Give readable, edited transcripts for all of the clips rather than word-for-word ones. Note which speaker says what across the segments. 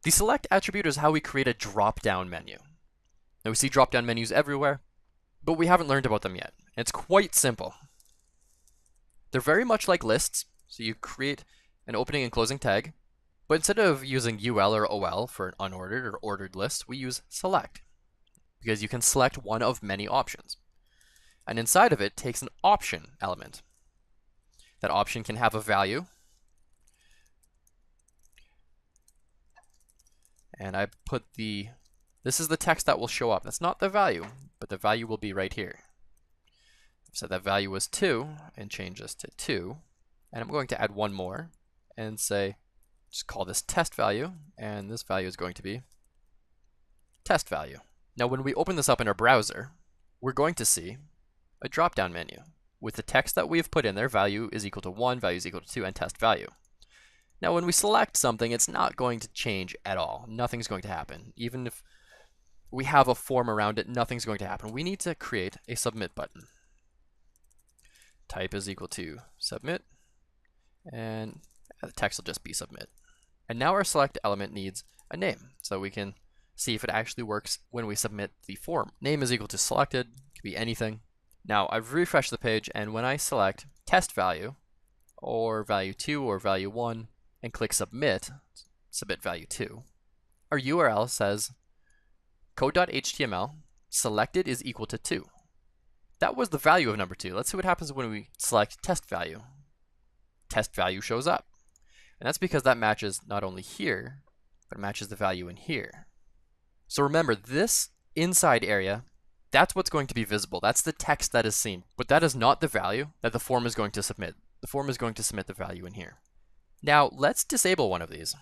Speaker 1: The select attribute is how we create a drop-down menu. Now we see drop-down menus everywhere, but we haven't learned about them yet. It's quite simple. They're very much like lists, so you create an opening and closing tag, but instead of using UL or OL for an unordered or ordered list, we use select, because you can select one of many options. And inside of it takes an option element. That option can have a value. And I put this is the text that will show up. That's not the value, but the value will be right here. So that value was 2, and change this to 2. And I'm going to add one more and say, just call this test value, and this value is going to be test value. Now when we open this up in our browser, we're going to see a drop-down menu with the text that we've put in there, value is equal to 1, value is equal to 2, and test value. Now when we select something, it's not going to change at all. Nothing's going to happen. Even if we have a form around it, nothing's going to happen. We need to create a submit button. Type is equal to submit, and the text will just be submit. And now our select element needs a name, so we can see if it actually works when we submit the form. Name is equal to selected, it could be anything. Now I've refreshed the page, and when I select test value, or value 2, or value 1, and click submit, submit value 2, our URL says code.html selected is equal to 2. That was the value of number 2. Let's see what happens when we select test value. Test value shows up. And that's because that matches not only here, but it matches the value in here. So remember, this inside area, that's what's going to be visible. That's the text that is seen. But that is not the value that the form is going to submit. The form is going to submit the value in here. Now, let's disable one of these.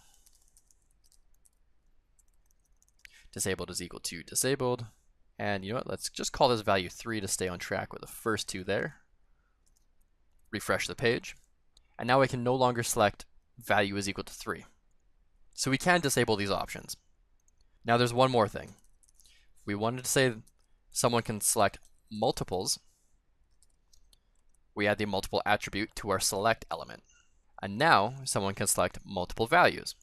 Speaker 1: Disabled is equal to disabled. And you know what, let's just call this value 3 to stay on track with the first two there. Refresh the page. And now I can no longer select value is equal to 3. So we can disable these options. Now there's one more thing. If we wanted to say someone can select multiples, we add the multiple attribute to our select element. And now someone can select multiple values.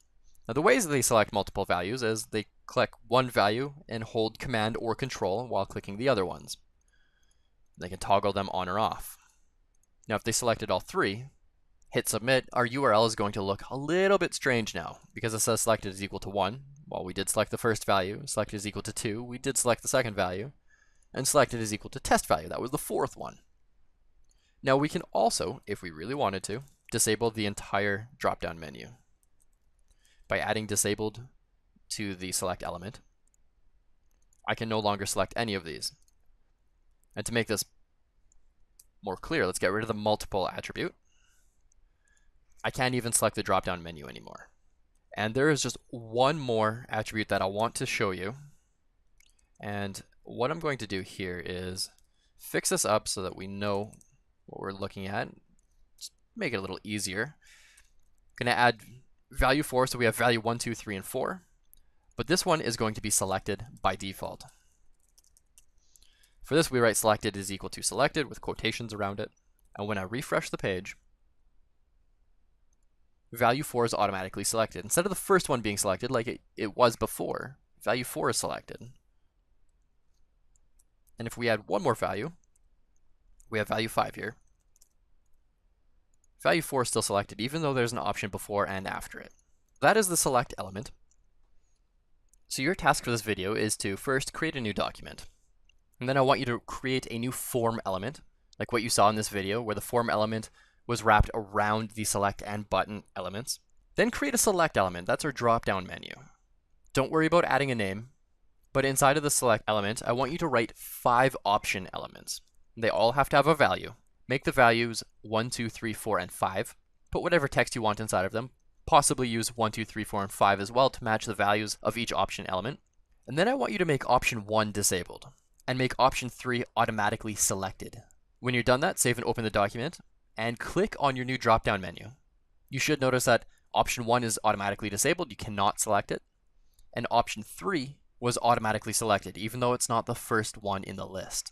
Speaker 1: Now the ways that they select multiple values is they click one value and hold Command or Control while clicking the other ones. They can toggle them on or off. Now if they selected all 3, hit submit, our URL is going to look a little bit strange now because it says selected is equal to 1. Well, we did select the first value, selected is equal to 2, we did select the second value, and selected is equal to test value. That was the fourth one. Now we can also, if we really wanted to, disable the entire drop-down menu by adding disabled to the select element. I can no longer select any of these. And to make this more clear, let's get rid of the multiple attribute. I can't even select the drop-down menu anymore. And there is just one more attribute that I want to show you. And what I'm going to do here is fix this up so that we know what we're looking at. Just make it a little easier. I'm going to add value 4, so we have value 1, 2, 3, and 4. But this one is going to be selected by default. For this, we write selected is equal to selected with quotations around it. And when I refresh the page, value 4 is automatically selected. Instead of the first one being selected like it was before, value 4 is selected. And if we add one more value, we have value 5 here. Value 4 is still selected, even though there's an option before and after it. That is the select element. So your task for this video is to first create a new document. And then I want you to create a new form element, like what you saw in this video, where the form element was wrapped around the select and button elements. Then create a select element. That's our drop-down menu. Don't worry about adding a name, but inside of the select element, I want you to write 5 option elements. They all have to have a value. Make the values 1, 2, 3, 4, and 5. Put whatever text you want inside of them. Possibly use 1, 2, 3, 4, and 5 as well to match the values of each option element. And then I want you to make option 1 disabled and make option 3 automatically selected. When you're done that, save and open the document and click on your new drop-down menu. You should notice that option 1 is automatically disabled. You cannot select it. And option 3 was automatically selected, even though it's not the first one in the list.